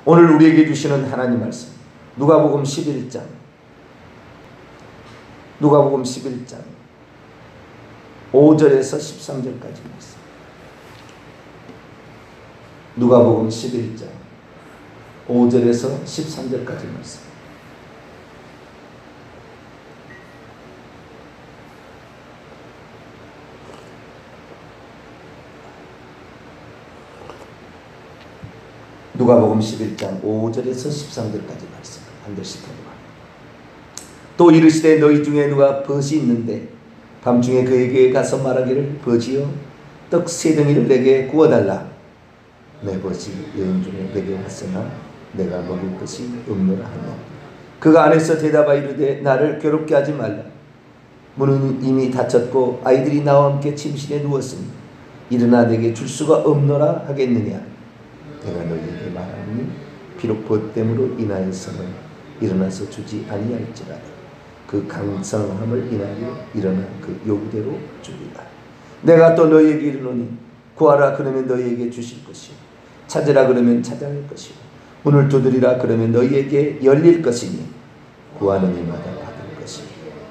오늘 우리에게 주시는 하나님 말씀, 누가복음 11장 5절에서 13절까지 말씀. 누가복음 11장 5절에서 13절까지 말씀. 누가복음 11장 5절에서 13절까지 말씀. 한 절씩 읽어봐. 또 이르시되 너희 중에 누가 벗이 있는데 밤중에 그에게 가서 말하기를 벗이여 떡 3덩이를 내게 구워달라. 내 벗이 여인 중에 내게 왔으나 내가 먹을 것이 없노라 하며 그가 안에서 대답하여 이르되 나를 괴롭게 하지 말라. 문은 이미 닫혔고 아이들이 나와 함께 침실에 누웠으니 일어나 내게 줄 수가 없노라 하겠느냐. 내가 너희에게 말하니 비록 벗됨으로 인하여서는 일어나서 주지 아니할지라도 그 강성함을 인하여 일어나 그 요구대로 주리라. 내가 또 너희에게 이르노니 구하라 그러면 너희에게 주실 것이요 찾으라 그러면 찾아낼 것이요 문을 두드리라 그러면 너희에게 열릴 것이니 구하는 이마다 받을 것이요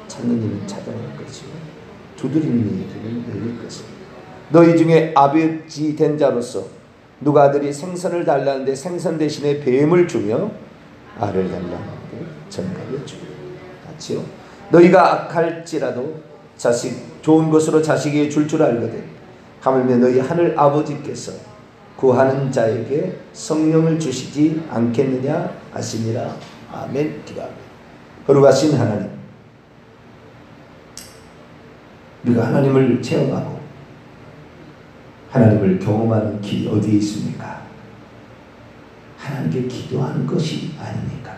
찾는 이는 찾아낼 것이요 두드리는 이에게는 열릴 것이니 너희 중에 아버지 된 자로서 누가 아들이 생선을 달라는데 생선 대신에 뱀을 주며 알을 달라는데 정갈을 주리라. 같이요. 너희가 악할지라도 자식 좋은 것으로 자식에게 줄 알거든 하물며 너희 하늘 아버지께서 구하는 자에게 성령을 주시지 않겠느냐 하시니라. 아멘. 기도합니다. 거룩하신 하나님, 우리가 하나님을 체험하고 하나님을 경험하는 길이 어디에 있습니까? 하나님께 기도하는 것이 아닙니까?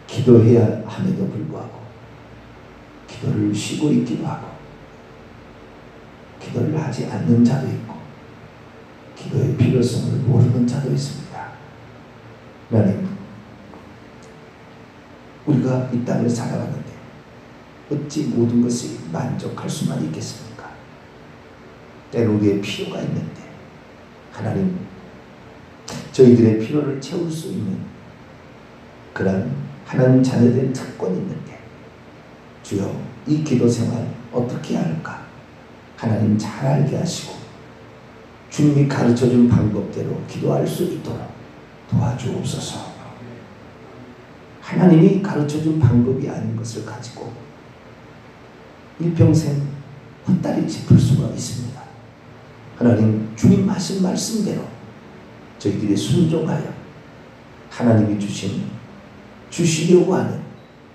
기도해야 함에도 불구하고 기도를 쉬고 있기도 하고 기도를 하지 않는 자도 있고 기도의 필요성을 모르는 자도 있습니다. 하나님, 우리가 이 땅을 살아가는데 어찌 모든 것이 만족할 수만 있겠습니까? 때로 우리의 필요가 있는데 하나님, 저희들의 필요를 채울 수 있는 그런 하나님 자녀된 특권이 있는데 주여 이 기도 생활 어떻게 할까? 하나님 잘 알게 하시고 주님이 가르쳐준 방법대로 기도할 수 있도록 도와주옵소서. 하나님이 가르쳐준 방법이 아닌 것을 가지고 일평생 헛다리 짚을 수가 있습니다. 하나님, 주님 하신 말씀대로 저희들이 순종하여 하나님이 주시려고 하는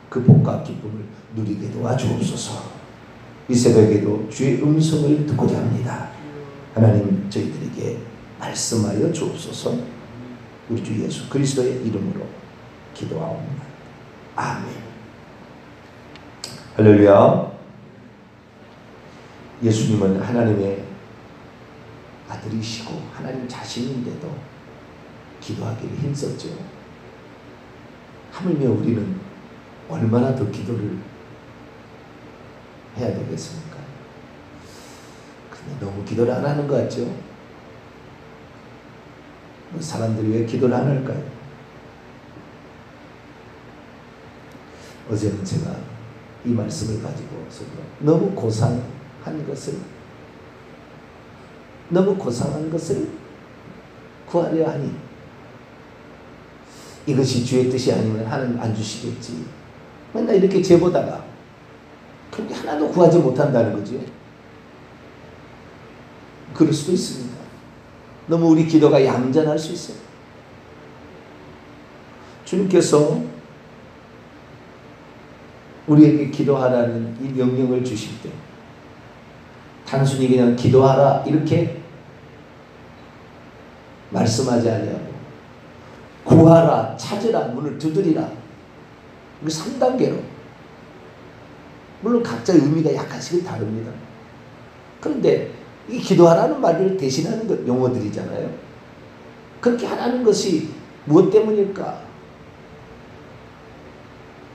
그 복과 기쁨을 누리게 도와주옵소서. 이 새벽에도 주의 음성을 듣고자 합니다. 하나님, 저희들에게 말씀하여 주옵소서. 우리 주 예수 그리스도의 이름으로 기도하옵니다. 아멘. 할렐루야. 예수님은 하나님의 아들이시고 하나님 자신인데도 기도하기를 힘썼죠. 하물며 우리는 얼마나 더 기도를 해야 되겠습니까? 근데 너무 기도를 안 하는 것 같죠? 사람들이 왜 기도를 안 할까요? 어제는 제가 이 말씀을 가지고 너무 고상한 것을 구하려 하니 이것이 주의 뜻이 아니면 하나님 안 주시겠지. 맨날 이렇게 재보다가 그렇게 하나도 구하지 못한다는 거죠. 그럴 수도 있습니다. 너무 우리 기도가 얌전할 수 있어요. 주님께서 우리에게 기도하라는 이 명령을 주실 때 단순히 그냥 기도하라 이렇게 말씀하지 아니하고 구하라, 찾으라, 문을 두드리라, 3단계로 물론 각자의 의미가 약간씩은 다릅니다. 그런데 이 기도하라는 말을 대신하는 것 용어들이잖아요. 그렇게 하라는 것이 무엇 때문일까?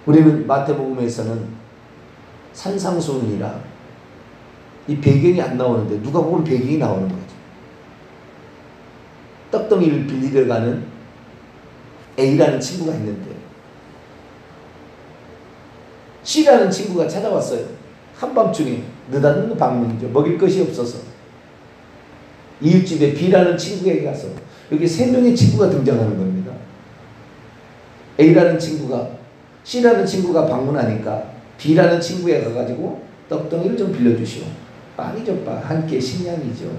우리는 마태복음에서는 산상수훈이라 이 배경이 안 나오는데 누가 보면 배경이 나오는 거죠. 떡덩이를 빌리러 가는 A라는 친구가 있는데 C라는 친구가 찾아왔어요. 한밤중에 느닷없는 방문이죠. 먹일 것이 없어서 이웃집에 B라는 친구에게 가서 여기 세 명의 친구가 등장하는 겁니다. A라는 친구가 C라는 친구가 방문하니까 B라는 친구에 가가지고 떡덩이를 좀 빌려주시오. 빵이죠, 빵. 한 끼에 식량이죠.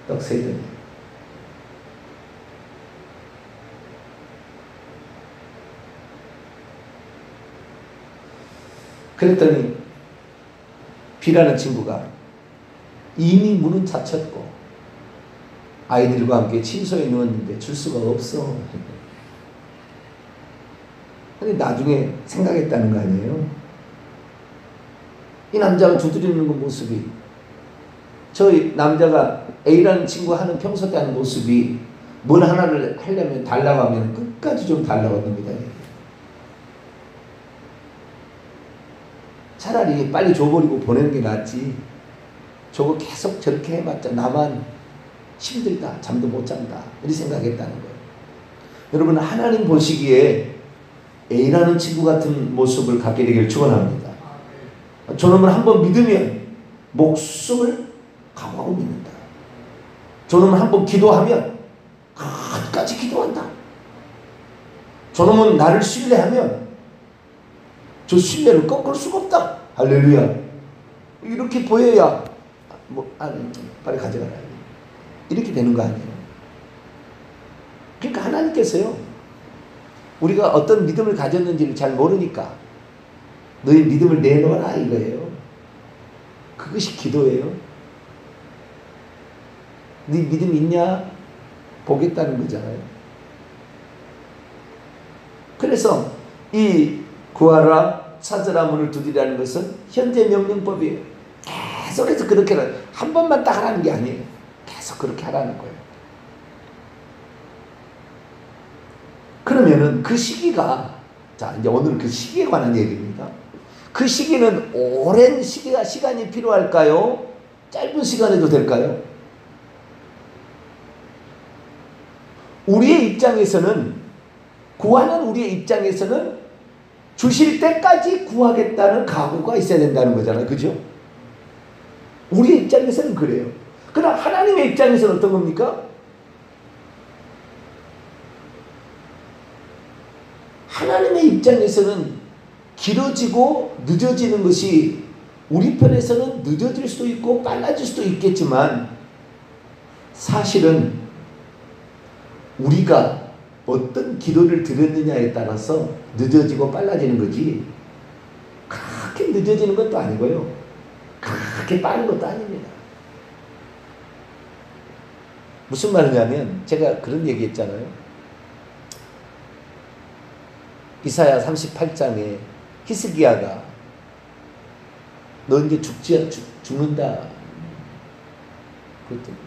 떡 세 덩이. 그랬더니 B라는 친구가 이미 문은 닫혔고 아이들과 함께 침소에 누웠는데 줄 수가 없어. 근데 나중에 생각했다는 거 아니에요? 이 남자가 두드리는 그 모습이, 저 남자가 A라는 친구 하는 평소 때 하는 모습이 뭘 하나를 하려면 달라고 하면 끝까지 좀 달라고 합니다. 차라리 빨리 줘버리고 보내는 게 낫지. 저거 계속 저렇게 해봤자 나만 힘들다, 잠도 못 잔다, 이렇게 생각했다는 거예요. 여러분, 하나님 보시기에 A라는 친구 같은 모습을 갖게 되기를 축원합니다. 저놈을 한번 믿으면 목숨을 각오하고 믿는다. 저놈은 한번 기도하면 끝까지 기도한다. 저놈은 나를 신뢰하면 저 신뢰를 꺾을 수가 없다. 할렐루야. 이렇게 보여야 빨리 가져가라. 이렇게 되는 거 아니에요. 그러니까 하나님께서요, 우리가 어떤 믿음을 가졌는지를 잘 모르니까 너희 믿음을 내놓아라 이거예요. 그것이 기도예요. 네 믿음 있냐? 보겠다는 거잖아요. 그래서 이 구하라, 찾으라, 문을 두드리라는 것은 현재 명령법이에요. 계속해서 그렇게 한 번만 딱 하라는 게 아니에요. 계속 그렇게 하라는 거예요. 그러면은 그 시기가, 자, 이제 오늘은 그 시기에 관한 얘기입니다. 그 시기는 오랜 시간이 필요할까요? 짧은 시간에도 될까요? 우리의 입장에서는, 구하는 우리의 입장에서는 주실 때까지 구하겠다는 각오가 있어야 된다는 거잖아요. 그죠? 우리의 입장에서는 그래요. 그러나 하나님의 입장에서는 어떤 겁니까? 하나님의 입장에서는 길어지고 늦어지는 것이 우리 편에서는 늦어질 수도 있고 빨라질 수도 있겠지만 사실은 우리가 어떤 기도를 드렸느냐에 따라서 늦어지고 빨라지는 거지, 그렇게 늦어지는 것도 아니고요, 그렇게 빠른 것도 아닙니다. 무슨 말이냐면 제가 그런 얘기 했잖아요. 이사야 38장에 히스기야가 너 이제 죽는다. 그랬더니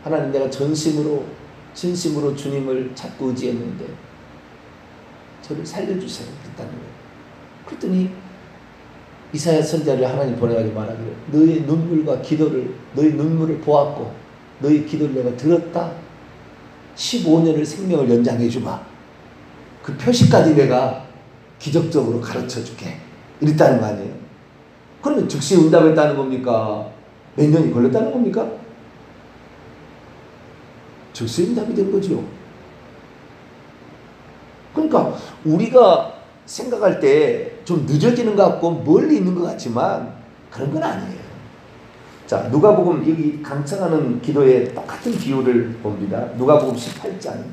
하나님, 내가 진심으로 주님을 찾고 의지했는데 저를 살려주세요. 그랬다는 거예요. 그랬더니 이사야 선지자를 하나님 보내가지고 말하기를, 너의 눈물과 기도를, 너의 눈물을 보았고 너의 기도를 내가 들었다. 15년을 생명을 연장해 주마. 그 표시까지 내가 기적적으로 가르쳐 줄게. 이랬다는 거 아니에요. 그러면 즉시 응답했다는 겁니까? 몇 년이 걸렸다는 겁니까? 즉시 응답이 된 거죠. 그러니까 우리가 생각할 때 좀 늦어지는 것 같고 멀리 있는 것 같지만 그런 건 아니에요. 자, 누가복음, 여기 강청하는 기도의 똑같은 비유를 봅니다. 누가복음 18장.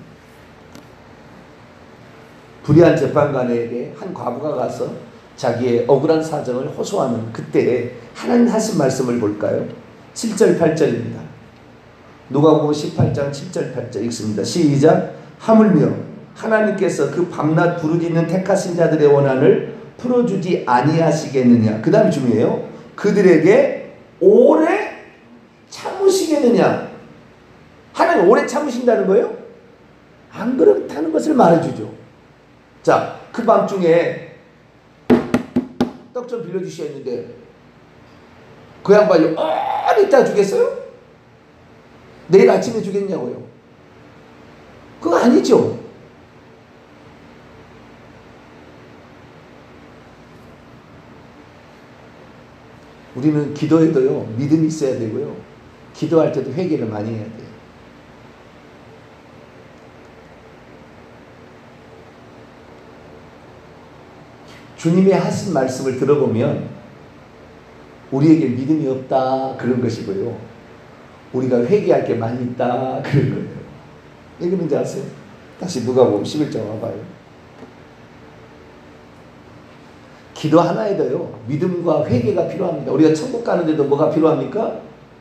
불의한 재판관에게 한 과부가 가서 자기의 억울한 사정을 호소하는 그때 하나님 하신 말씀을 볼까요? 7절 8절입니다. 누가복음 18장 7절 8절 읽습니다. 시작. 하물며 하나님께서 그 밤낮 부르짖는 택하신 자들의 원한을 풀어주지 아니하시겠느냐. 그 다음이 중요해요. 그들에게 오래 참으시겠느냐. 하나님 오래 참으신다는 거예요? 안 그렇다는 것을 말해주죠. 자, 그 밤중에 떡 좀 빌려주셔야 했는데 그 양반이 오래 있다 주겠어요? 내일 아침에 주겠냐고요. 그거 아니죠. 우리는 기도에도요, 믿음이 있어야 되고요. 기도할 때도 회개를 많이 해야 돼요. 주님의 하신 말씀을 들어보면 우리에게 믿음이 없다 그런 것이고요. 우리가 회개할 게 많이 있다 그런 거예요. 이게 뭔지 아세요? 다시 누가복음 11장 와봐요. 기도 하나에도요, 믿음과 회개가 필요합니다. 우리가 천국 가는데도 뭐가 필요합니까?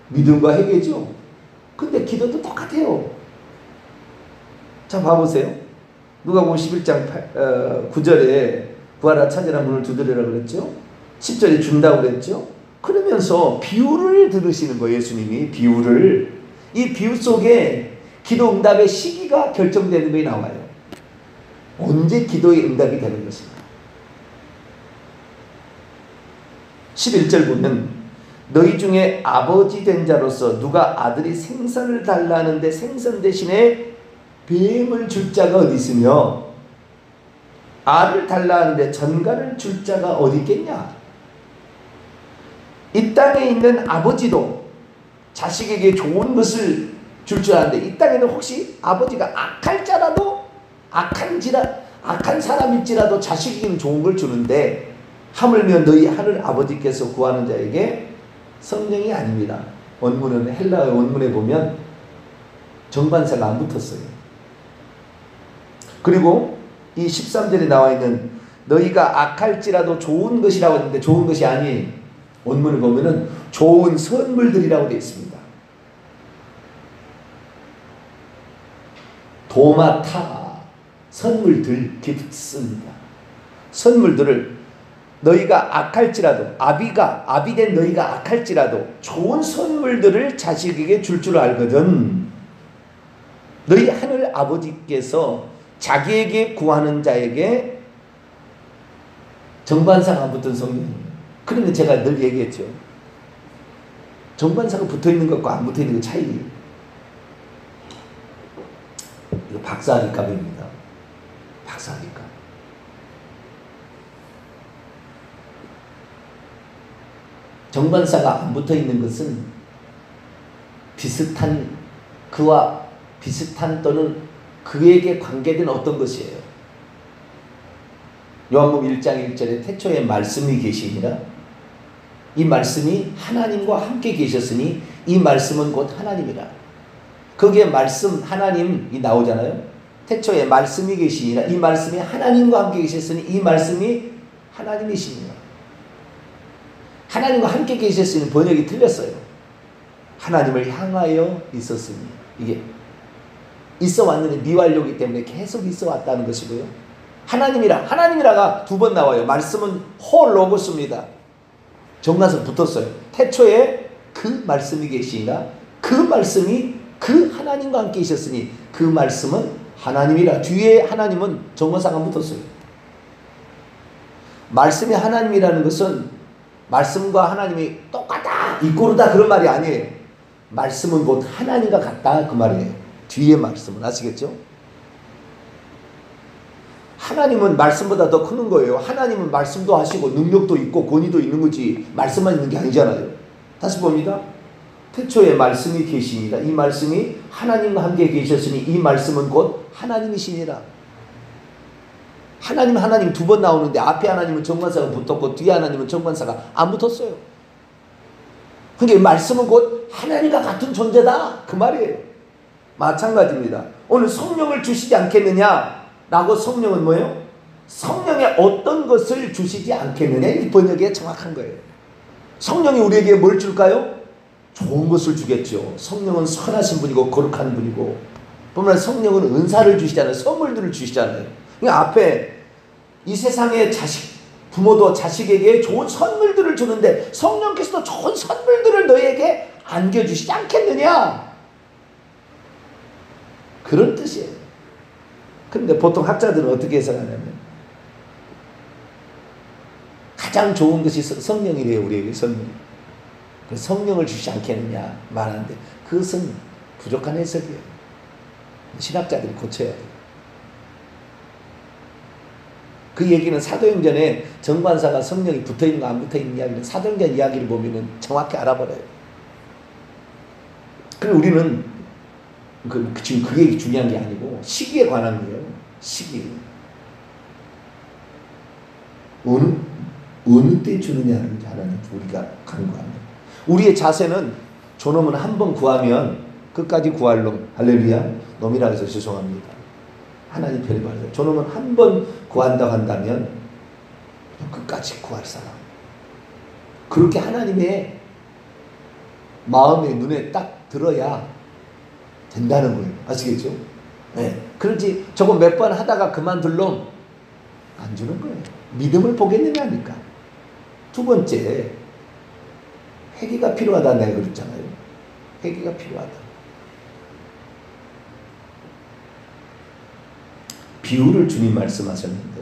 믿음과 회개죠. 근데 기도도 똑같아요. 자, 봐보세요. 누가복음 11장 9절에 구하라 찾으라 문을 두드리라 그랬죠. 10절에 준다고 그랬죠. 그러면서 비유를 들으시는 거예요. 예수님이 비유를. 이 비유 속에 기도 응답의 시기가 결정되는 것이 나와요. 언제 기도의 응답이 되는 것인가. 11절 보면 너희 중에 아버지 된 자로서 누가 아들이 생선을 달라는데 생선 대신에 뱀을 줄 자가 어디 있으며 알을 달라는데 전갈을 줄 자가 어디 있겠냐. 이 땅에 있는 아버지도 자식에게 좋은 것을 줄 줄 아는데 이 땅에는 혹시 아버지가 악한 자라도 악한 사람일지라도 자식에게는 좋은 걸 주는데 하물며 너희 하늘 아버지께서 구하는 자에게 성령이 아닙니다. 원문은 헬라어 원문에 보면 정관사가 안 붙었어요. 그리고 이 13절에 나와 있는 너희가 악할지라도 좋은 것이라고 했는데 좋은 것이 아닌 원문을 보면은 좋은 선물들이라고 되어 있습니다. 도마타 선물들 깁스입니다. 선물들을 너희가 악할지라도 아비 된 너희가 악할지라도 좋은 선물들을 자식에게 줄 줄 알거든. 너희 하늘 아버지께서 자기에게 구하는 자에게 정관사가 붙은 성경이에요. 그러면 제가 늘 얘기했죠. 정관사가 붙어있는 것과 안 붙어있는 것 차이. 이거 박사학위값입니다. 박사학위값. 정관사가 안 붙어있는 것은 그와 비슷한 또는 그에게 관계된 어떤 것이에요. 요한복음 1장 1절에 태초에 말씀이 계시니라. 이 말씀이 하나님과 함께 계셨으니 이 말씀은 곧 하나님이라. 거기에 말씀 하나님이 나오잖아요. 태초에 말씀이 계시니라. 이 말씀이 하나님과 함께 계셨으니 이 말씀이 하나님이시니라. 하나님과 함께 계셨으니 번역이 틀렸어요. 하나님을 향하여 있었으니. 이게 있어 왔는데 미완료이기 때문에 계속 있어 왔다는 것이고요. 하나님이라가 두 번 나와요. 말씀은 홀로고스입니다. 정관사 붙었어요. 태초에 그 말씀이 계시니라. 그 말씀이 그 하나님과 함께 있었으니 그 말씀은 하나님이라. 뒤에 하나님은 정관사가 붙었어요. 말씀이 하나님이라는 것은 말씀과 하나님이 똑같다, 이꼬르다 그런 말이 아니에요. 말씀은 곧 하나님과 같다 그 말이에요. 뒤에 말씀은 아시겠죠? 하나님은 말씀보다 더 크는 거예요. 하나님은 말씀도 하시고 능력도 있고 권위도 있는 거지 말씀만 있는 게 아니잖아요. 다시 봅니다. 태초에 말씀이 계시니라. 이 말씀이 하나님과 함께 계셨으니 이 말씀은 곧 하나님이시니라. 하나님 두 번 나오는데 앞에 하나님은 정관사가 붙었고 뒤에 하나님은 정관사가 안 붙었어요. 그러니까 말씀은 곧 하나님과 같은 존재다 그 말이에요. 마찬가지입니다. 오늘 성령을 주시지 않겠느냐 라고 성령은 뭐예요? 성령의 어떤 것을 주시지 않겠느냐 이 번역이 정확한 거예요. 성령이 우리에게 뭘 줄까요? 좋은 것을 주겠죠. 성령은 선하신 분이고 거룩한 분이고 보면 성령은 은사를 주시잖아요. 선물들을 주시잖아요. 그러니까 앞에 이 세상의 부모도 자식에게 좋은 선물들을 주는데 성령께서도 좋은 선물들을 너에게 안겨주시지 않겠느냐 그런 뜻이에요. 그런데 보통 학자들은 어떻게 해석하냐면 가장 좋은 것이 성령이래요. 우리에게 성령. 성령을 주시지 않겠느냐 말하는데 그것은 부족한 해석이에요. 신학자들이 고쳐야 돼요. 그 얘기는 사도행전에 정관사가 성령이 붙어있는가 안 붙어있는 이야기는 사도행전 이야기를 보면 정확히 알아버려요. 그리고 우리는 지금 그게 중요한 게 아니고 시기에 관한 거예요. 시기. 어느 때 주느냐를 하나님 우리가 간구합니다. 우리의 자세는 저놈은 한 번 구하면 끝까지 구할 놈, 할렐루야, 놈이라 해서 죄송합니다. 하나님 편에 말해요. 저놈은 한 번 구한다고 한다면 끝까지 구할 사람. 그렇게 하나님의 마음에 눈에 딱 들어야 된다는 거예요. 아시겠죠? 네. 그렇지 저거 몇 번 하다가 그만둘 놈 안 주는 거예요. 믿음을 보겠느냐니까. 두 번째, 회개가 필요하다 내가 그랬잖아요. 회개가 필요하다. 비유를 주님 말씀하셨는데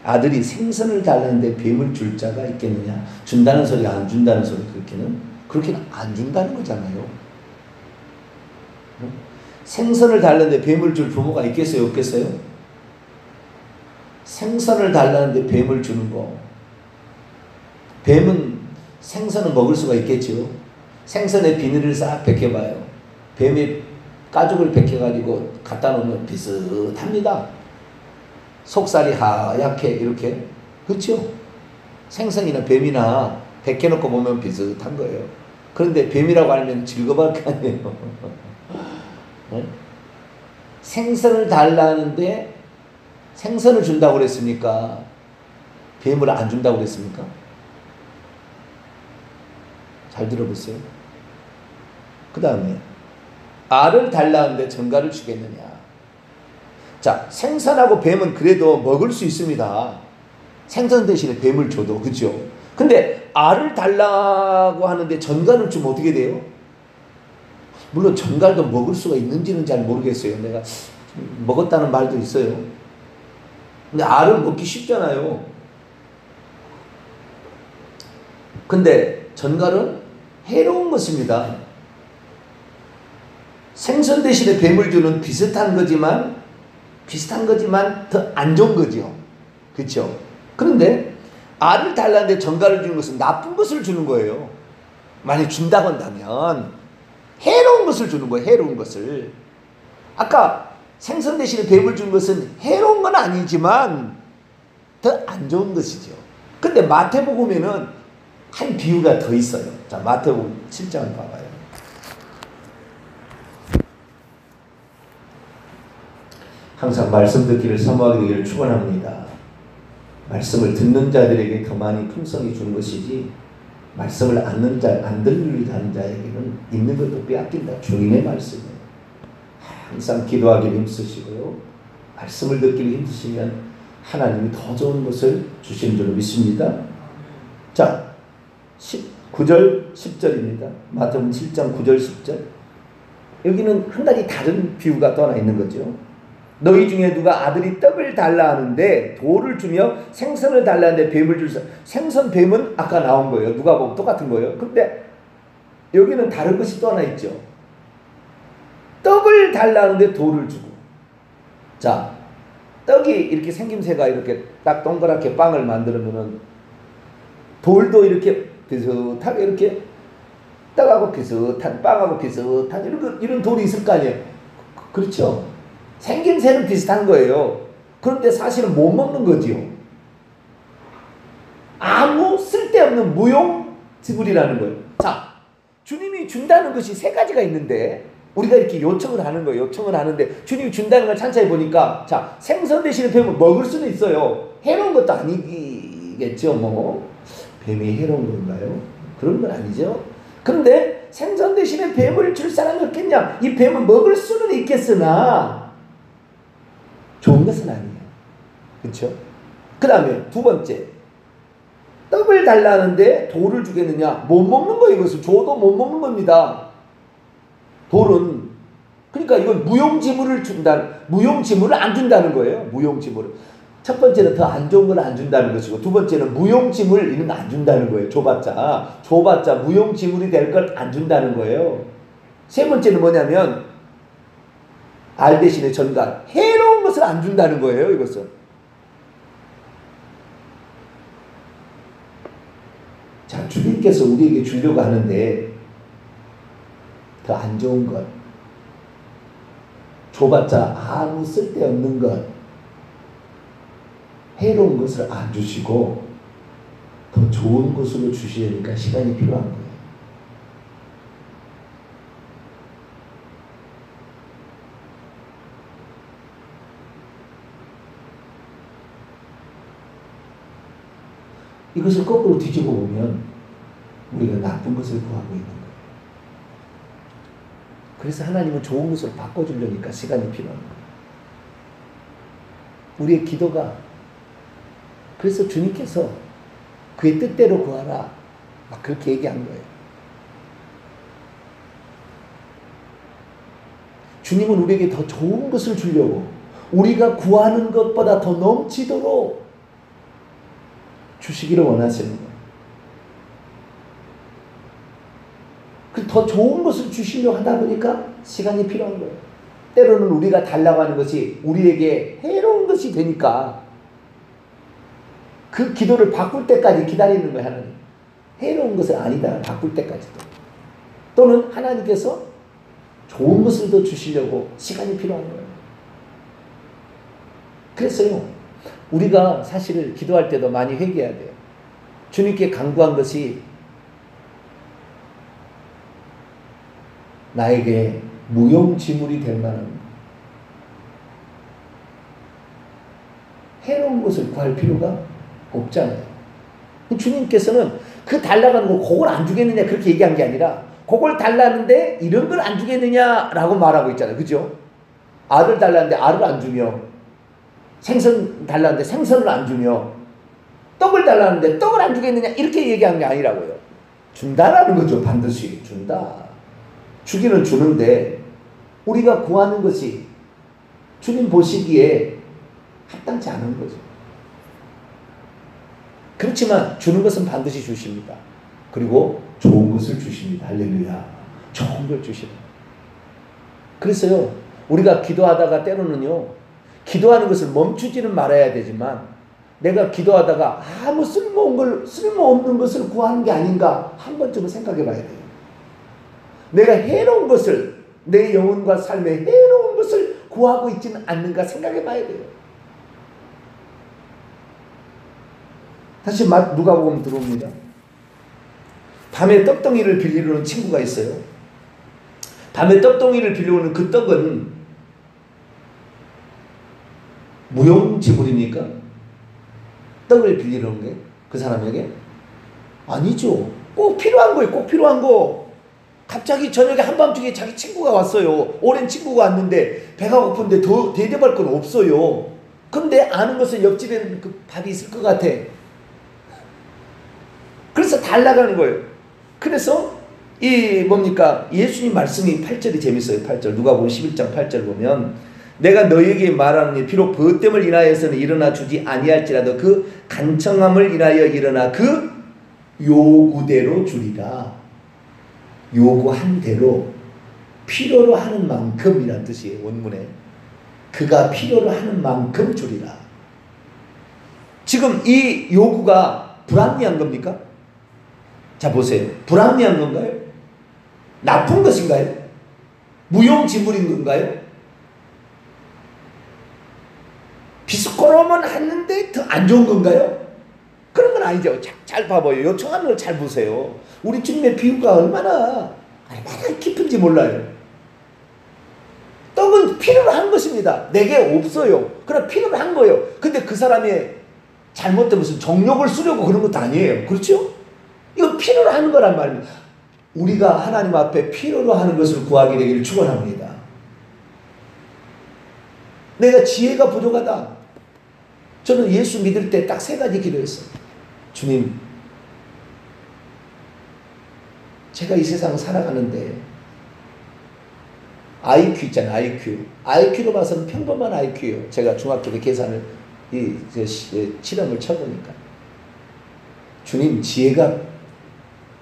아들이 생선을 달라는데 뱀을 줄 자가 있겠느냐. 준다는 소리 안 준다는 소리 그렇게는 안 준다는 거잖아요. 생선을 달라는데 뱀을 줄 부모가 있겠어요 없겠어요? 생선을 달라는데 뱀을 주는 거. 뱀은 생선은 먹을 수가 있겠죠. 생선의 비늘을 싹 벗겨봐요. 뱀의 가죽을 벗겨가지고 갖다 놓으면 비슷합니다. 속살이 하얗게 이렇게. 그렇죠? 생선이나 뱀이나 벗겨놓고 보면 비슷한 거예요. 그런데 뱀이라고 알면 즐거워할 거 아니에요. 네? 생선을 달라는데 생선을 준다고 그랬습니까? 뱀을 안 준다고 그랬습니까? 잘 들어보세요. 그 다음에 알을 달라는데 전갈을 주겠느냐. 자, 생선하고 뱀은 그래도 먹을 수 있습니다. 생선 대신에 뱀을 줘도. 그죠? 근데 알을 달라고 하는데 전갈을 주면 어떻게 돼요? 물론 전갈도 먹을 수가 있는지는 잘 모르겠어요. 내가 먹었다는 말도 있어요. 근데 알을 먹기 쉽잖아요. 근데 전갈은 해로운 것입니다. 생선 대신에 뱀을 주는 비슷한 거지만 더 안 좋은 거죠. 그렇죠? 그런데 알을 달라는데 전갈을 주는 것은 나쁜 것을 주는 거예요. 만약 준다고 한다면 해로운 것을 주는 거예요. 해로운 것을. 아까 생선 대신에 뱀을 준 것은 해로운 건 아니지만 더 안 좋은 것이죠. 근데 마태복음에는 한 비유가 더 있어요. 자, 마태복음 7장을 봐봐요. 항상 말씀 듣기를 사모하게 되기를 축원합니다. 말씀을 듣는 자들에게 더 많이 풍성히 주는 것이지 말씀을 안 들으려는 자에게는 있는 것도 빼앗긴다. 주님의 말씀이에요. 항상 기도하기를 힘쓰시고요. 말씀을 듣기를 힘쓰시면 하나님이 더 좋은 것을 주시는 줄로 믿습니다. 자, 9절 10절입니다. 마태복음 7장 9절 10절. 여기는 한 가지 다른 비유가 또 하나 있는 거죠. 너희 중에 누가 아들이 떡을 달라 하는데 돌을 주며 생선을 달라 하는데 뱀을 줄 수. 생선 뱀은 아까 나온 거예요. 누가 보면 똑같은 거예요. 근데 여기는 다른 것이 또 하나 있죠. 떡을 달라 하는데 돌을 주고. 자, 떡이 이렇게 생김새가 이렇게 딱 동그랗게 빵을 만들면은 돌도 이렇게 비슷하게 이렇게 떡하고 비슷한 빵하고 비슷한 이런 돌이 있을 거 아니에요. 그렇죠? 생김새는 비슷한 거예요. 그런데 사실은 못 먹는 거지요. 아무 쓸데없는 무용지물이라는 거예요. 자, 주님이 준다는 것이 세 가지가 있는데 우리가 이렇게 요청을 하는 거예요. 요청을 하는데 주님이 준다는 걸 찬찬히 보니까 자, 생선 대신에 뱀을 먹을 수는 있어요. 해로운 것도 아니겠죠. 뭐 뱀이 해로운 건가요? 그런 건 아니죠. 그런데 생선 대신에 뱀을 줄 사람이 없겠냐? 이 뱀을 먹을 수는 있겠으나 좋은 것은 아니에요. 그렇죠? 그 다음에 두 번째, 떡을 달라는데 돌을 주겠느냐? 못 먹는 거예요. 이것을 줘도 못 먹는 겁니다. 돌은. 그러니까 이건 무용지물을 무용지물을 안 준다는 거예요. 무용지물을. 첫 번째는 더 안 좋은 걸 안 준다는 것이고, 두 번째는 무용지물 이런 거 안 준다는 거예요. 줘봤자 무용지물이 될 걸 안 준다는 거예요. 세 번째는 뭐냐면 알 대신에 전갈, 해로운 것을 안 준다는 거예요. 이것은. 자, 주님께서 우리에게 주려고 하는데 더 안 좋은 것, 줘봤자 아무 쓸데없는 것, 해로운 것을 안 주시고 더 좋은 것으로 주시려니까 시간이 필요한 거예요. 이것을 거꾸로 뒤집어 보면 우리가 나쁜 것을 구하고 있는 거예요. 그래서 하나님은 좋은 것으로 바꿔주려니까 시간이 필요한 거예요. 우리의 기도가, 그래서 주님께서 그의 뜻대로 구하라 막 그렇게 얘기한 거예요. 주님은 우리에게 더 좋은 것을 주려고, 우리가 구하는 것보다 더 넘치도록 주시기를 원하시는 거예요. 더 좋은 것을 주시려고 하다 보니까 시간이 필요한 거예요. 때로는 우리가 달라고 하는 것이 우리에게 해로운 것이 되니까 그 기도를 바꿀 때까지 기다리는 거예요. 하나님. 해로운 것을 아니다 바꿀 때까지도. 또는 하나님께서 좋은 것을 더 주시려고 시간이 필요한 거예요. 그래서요, 우리가 사실 기도할 때도 많이 회개해야 돼요. 주님께 간구한 것이 나에게 무용지물이 될 만한 해로운 것을 구할 필요가 없잖아요. 주님께서는 그 달라고 하는 거 그걸 안 주겠느냐 그렇게 얘기한 게 아니라 그걸 달라는데 이런 걸 안 주겠느냐라고 말하고 있잖아요. 그죠? 알을 달라는데 알을 안 주며, 생선 달라는데 생선을 안 주며, 떡을 달라는데 떡을 안 주겠느냐 이렇게 얘기한 게 아니라고요. 준다라는 거죠. 반드시 준다. 주기는 주는데 우리가 구하는 것이 주님 보시기에 합당치 않은 거죠. 그렇지만 주는 것은 반드시 주십니다. 그리고 좋은 것을 주십니다. 할렐루야. 좋은 걸 주십니다. 그래서요, 우리가 기도하다가 때로는요, 기도하는 것을 멈추지는 말아야 되지만 내가 기도하다가 아무 쓸모없는 것을 구하는 게 아닌가 한 번쯤은 생각해 봐야 돼요. 내가 해로운 것을, 내 영혼과 삶에 해로운 것을 구하고 있지는 않는가 생각해 봐야 돼요. 다시 누가복음 들어옵니다. 밤에 떡덩이를 빌리러 온 친구가 있어요. 밤에 떡덩이를 빌려오는 그 떡은 무용지물입니까? 떡을 빌리러 온 게 그 사람에게? 아니죠. 꼭 필요한 거예요. 꼭 필요한 거. 갑자기 저녁에 한밤중에 자기 친구가 왔어요. 오랜 친구가 왔는데 배가 고픈데 더 대접할 건 없어요. 근데 아는 것은 옆집에는 그 밥이 있을 것 같아. 그래서 달라가는 거예요. 그래서 예수님 말씀이 8절이 재밌어요. 8절. 누가복음 11장 8절 보면 내가 너희에게 말하노니 비록 벗됨을 인하여서는 일어나 주지 아니할지라도 그 간청함을 인하여 일어나 그 요구대로 주리라. 요구한 대로, 필요로 하는 만큼이란 뜻이에요. 원문에. 그가 필요로 하는 만큼 주리라. 지금 이 요구가 불합리한 겁니까? 자 보세요. 불합리한 건가요? 나쁜 것인가요? 무용지물인 건가요? 비스코로만 하는데 더 안 좋은 건가요? 그런 건 아니죠. 잘 봐봐요. 요청하는 걸 잘 보세요. 우리 주님의 비유가 얼마나 깊은지 몰라요. 떡은 필요로 한 것입니다. 내게 없어요. 그럼 필요로 한 거예요. 근데 그 사람의 잘못된 무슨 정욕을 쓰려고 그런 것도 아니에요. 그렇죠? 이거 필요로 하는 거란 말입니다. 우리가 하나님 앞에 필요로 하는 것을 구하게 되기를 축원합니다. 내가 지혜가 부족하다. 저는 예수 믿을 때 딱 3가지 기도했어요. 주님, 제가 이 세상 살아가는데 IQ 있잖아요. IQ로 봐서는 평범한 IQ예요. 제가 중학교 때 계산을 실험을 쳐보니까 주님, 지혜가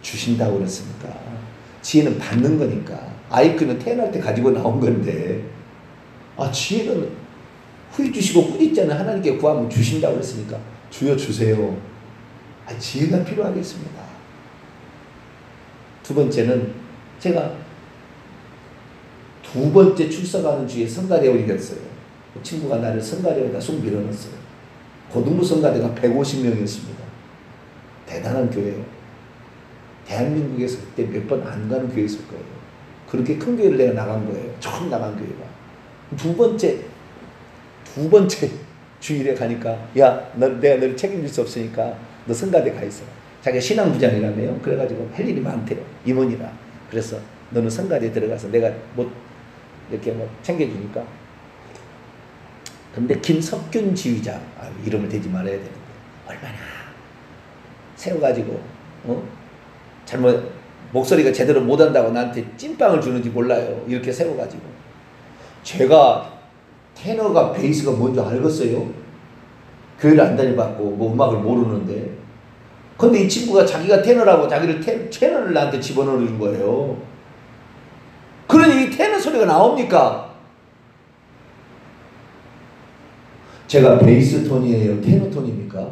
주신다고 그랬으니까 지혜는 받는 거니까 IQ는 태어날 때 가지고 나온 건데 지혜는 후히 주시고 꾸짖자는 하나님께 구하면 주신다고 그랬으니까 주여 주세요. 지혜가 필요하겠습니다. 두 번째는 제가 두 번째 출석하는 주에 성가대 올리겠어요. 친구가 나를 성가대에다 쑥 밀어넣었어요. 고등부 성가대가 150명이었습니다. 대단한 교회예요. 대한민국에서 그때 몇 번 안 가는 교회였을 거예요. 그렇게 큰 교회를 내가 나간 거예요. 처음 나간 교회가. 두 번째 주일에 가니까 내가 너를 책임질 수 없으니까 너 성가대 가 있어. 자기가 신앙부장이라며요. 그래가지고 할 일이 많대요. 임원이라. 그래서 너는 성가대에 들어가서 내가 이렇게 챙겨주니까. 근데 김석균 지휘자, 이름을 대지 말아야 되는데 얼마나 세워가지고 잘못 목소리가 제대로 못한다고 나한테 찐빵을 주는지 몰라요. 이렇게 세워가지고 제가 테너가 베이스가 뭔지 알겠어요? 교회를 안 다녀봤고 음악을 모르는데, 근데 이 친구가 자기가 테너라고 자기를 테너를 나한테 집어넣는 거예요. 그러니 이 테너 소리가 나옵니까? 제가 베이스 톤이에요? 테너 톤입니까?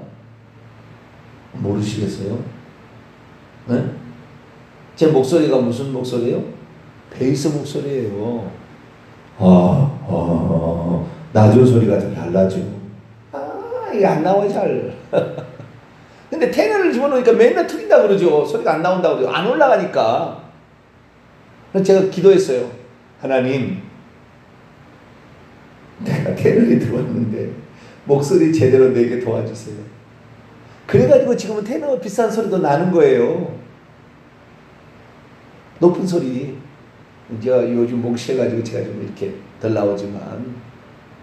모르시겠어요? 네? 제 목소리가 무슨 목소리예요? 베이스 목소리예요. 낮은 소리가 좀 달라져. 이게 안 나와요, 잘. 근데 테너를 집어넣으니까 맨날 틀린다 그러죠. 소리가 안 나온다고 그러죠. 안 올라가니까. 그래서 제가 기도했어요. 하나님, 내가 테너에 들어왔는데 목소리 제대로 내게 도와주세요. 그래가지고 지금은 테너 비싼 소리도 나는 거예요. 높은 소리. 제가 요즘 목 쉬어가지고 제가 좀 이렇게 덜 나오지만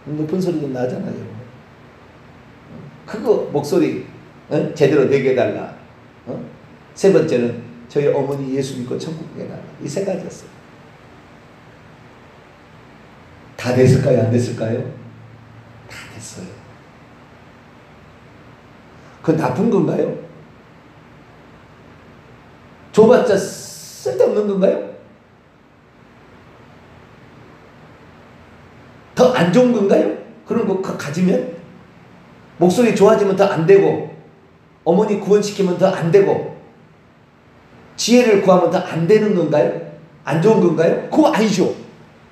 높은 소리도 나잖아요. 그거 목소리 제대로 내게 해달라. 세 번째는 저희 어머니 예수 믿고 천국 가달라. 이 세 가지였어요. 다 됐을까요? 안 됐을까요? 다 됐어요. 그건 나쁜 건가요? 줘봤자 쓸데없는 건가요? 더 안 좋은 건가요? 그런 거 가지면? 목소리 좋아지면 더 안 되고, 어머니 구원시키면 더 안 되고, 지혜를 구하면 더 안 되는 건가요? 안 좋은 건가요? 그거 아니죠.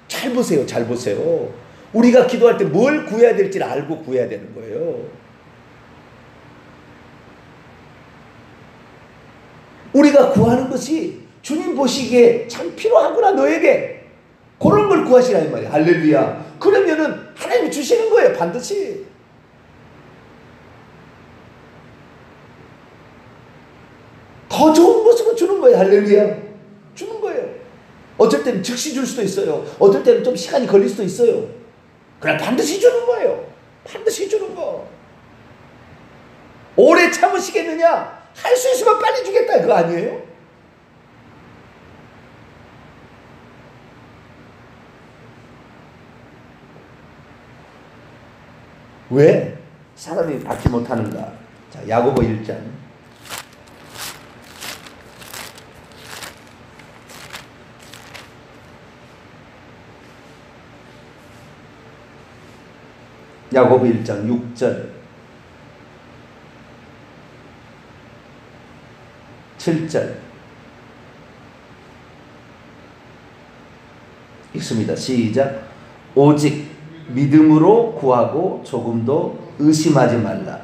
잘 보세요. 잘 보세요. 우리가 기도할 때 뭘 구해야 될지를 알고 구해야 되는 거예요. 우리가 구하는 것이 주님 보시기에 참 필요하구나 너에게. 그런 걸 구하시라 이 말이에요. 할렐루야. 그러면은 하나님이 주시는 거예요. 반드시. 더 좋은 모습을 주는 거예요. 할렐루야. 주는 거예요. 어쩔 때는 즉시 줄 수도 있어요. 어떨 때는 좀 시간이 걸릴 수도 있어요. 그러나 반드시 주는 거예요. 반드시 주는 거. 오래 참으시겠느냐? 할 수 있으면 빨리 주겠다. 그거 아니에요? 왜 사람이 받지 못하는가? 자, 야고보 1장. 야고보 1장 6절 7절 읽습니다. 시작. 오직 믿음으로 구하고 조금도 의심하지 말라.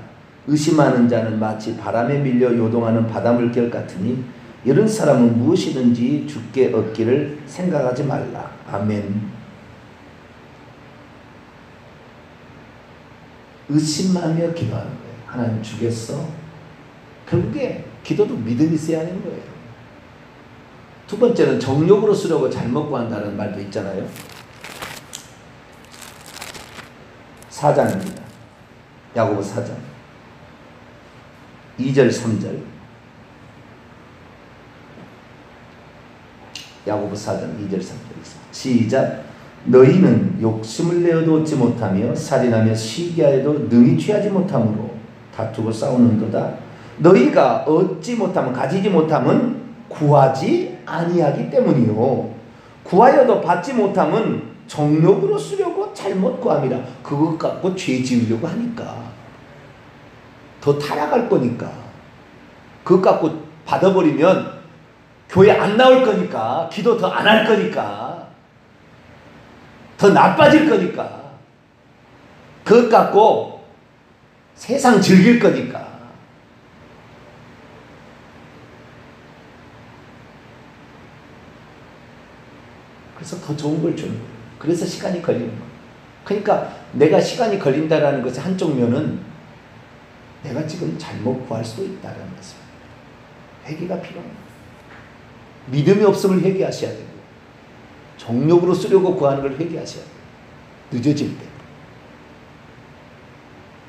의심하는 자는 마치 바람에 밀려 요동하는 바닷물결 같으니 이런 사람은 무엇이든지 주께 얻기를 생각하지 말라. 아멘. 의심하며 기도하는 거예요. 하나님 주겠어? 결국에 기도도 믿음이 있어야 하는 거예요. 두 번째는 정욕으로 쓰려고 잘못 구한다는 말도 있잖아요. 4장입니다. 야고보 4장 2절 3절 야고보 4장 2절 3절 시작. 너희는 욕심을 내어도 얻지 못하며 살인하며 시기하여도 능히 취하지 못함으로 다투고 싸우는도다. 너희가 얻지 못하면 가지지 못하면 구하지 아니하기 때문이요. 구하여도 받지 못하면 정욕으로 쓰려고 잘못 구함이라. 그것 갖고 죄 지으려고 하니까 더 타락할 거니까. 그것 갖고 받아버리면 교회 안 나올 거니까, 기도 더 안 할 거니까, 더 나빠질 거니까, 그것 갖고 세상 즐길 거니까. 그래서 더 좋은 걸 주는 거예요. 그래서 시간이 걸리는 거예요. 그러니까 내가 시간이 걸린다라는 것의 한쪽 면은 내가 지금 잘못 구할 수도 있다는 것입니다. 회개가 필요합니다. 믿음이 없음을 회개하셔야 되고, 정욕으로 쓰려고 구하는 걸 회개하셔야 돼요. 늦어질 때.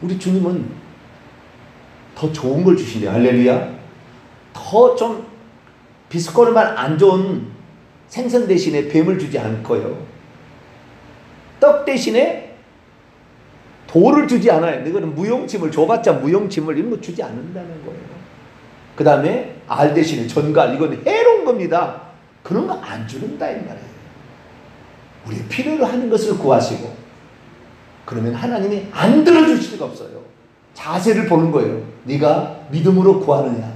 우리 주님은 더 좋은 걸 주시네요. 할렐루야. 더 좀 비스코르만 안 좋은 생선 대신에 뱀을 주지 않고요. 떡 대신에 돌을 주지 않아요. 이거는 무용침을 줘봤자 무용침을 이런 거 주지 않는다는 거예요. 그 다음에 알 대신에 전갈, 이건 해로운 겁니다. 그런 거 안 주는다 이 말이에요. 우리의 필요로 하는 것을 구하시고, 그러면 하나님이 안 들어주실 수가 없어요. 자세를 보는 거예요. 네가 믿음으로 구하느냐,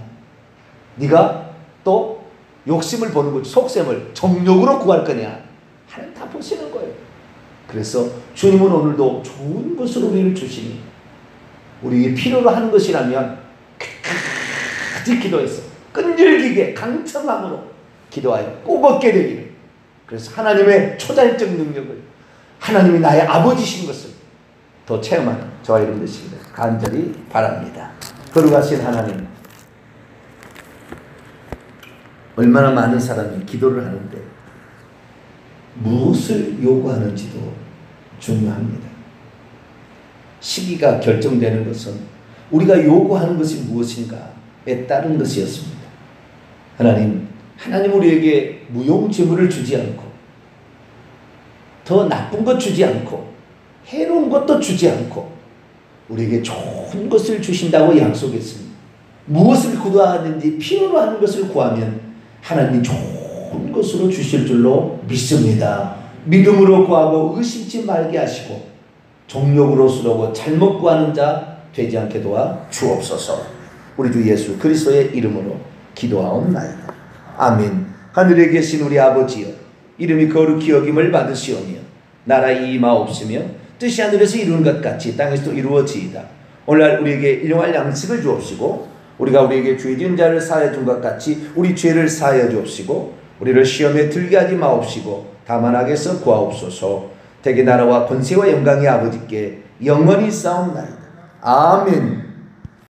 네가 또 욕심을 보는 거죠. 속셈을 정욕으로 구할 거냐, 하나님 다 보시는 거예요. 그래서 주님은 오늘도 좋은 것을 우리를 주시니, 우리에게 필요로 하는 것이라면 끝까지 기도해서 끈질기게 강청함으로 기도하여 꼭 얻게 되기를. 그래서 하나님의 초자연적 능력을, 하나님이 나의 아버지신 것을 더 체험하는 저와 여러분 되시기를 간절히 바랍니다. 거룩하신 하나님, 얼마나 많은 사람이 기도를 하는데 무엇을 요구하는지도 중요합니다. 시기가 결정되는 것은 우리가 요구하는 것이 무엇인가에 따른 것이었습니다. 하나님 우리에게 무용지물을 주지 않고, 더 나쁜 것 주지 않고, 해로운 것도 주지 않고 우리에게 좋은 것을 주신다고 약속했습니다. 무엇을 구하는지 필요로 하는 것을 구하면 하나님이 좋은 것으로 주실 줄로 믿습니다. 믿음으로 구하고 의심치 말게 하시고, 정욕으로 쓰려고 잘못 구하는 자 되지 않게 도와 주옵소서. 우리 주 예수 그리스도의 이름으로 기도하옵나이다. 아멘. 하늘에 계신 우리 아버지여, 이름이 거룩히 여김을 받으시오며 나라의 임하옵시며 뜻이 하늘에서 이루는 것 같이 땅에서도 이루어지이다. 오늘날 우리에게 일용할 양식을 주옵시고, 우리가 우리에게 죄 지은 자를 사하여 준 것 같이 우리 죄를 사하여 주옵시고, 우리를 시험에 들게 하지 마옵시고 다만 악에서 구하옵소서. 대개 나라와 권세와 영광의 아버지께 영원히 싸움나이다. 아멘.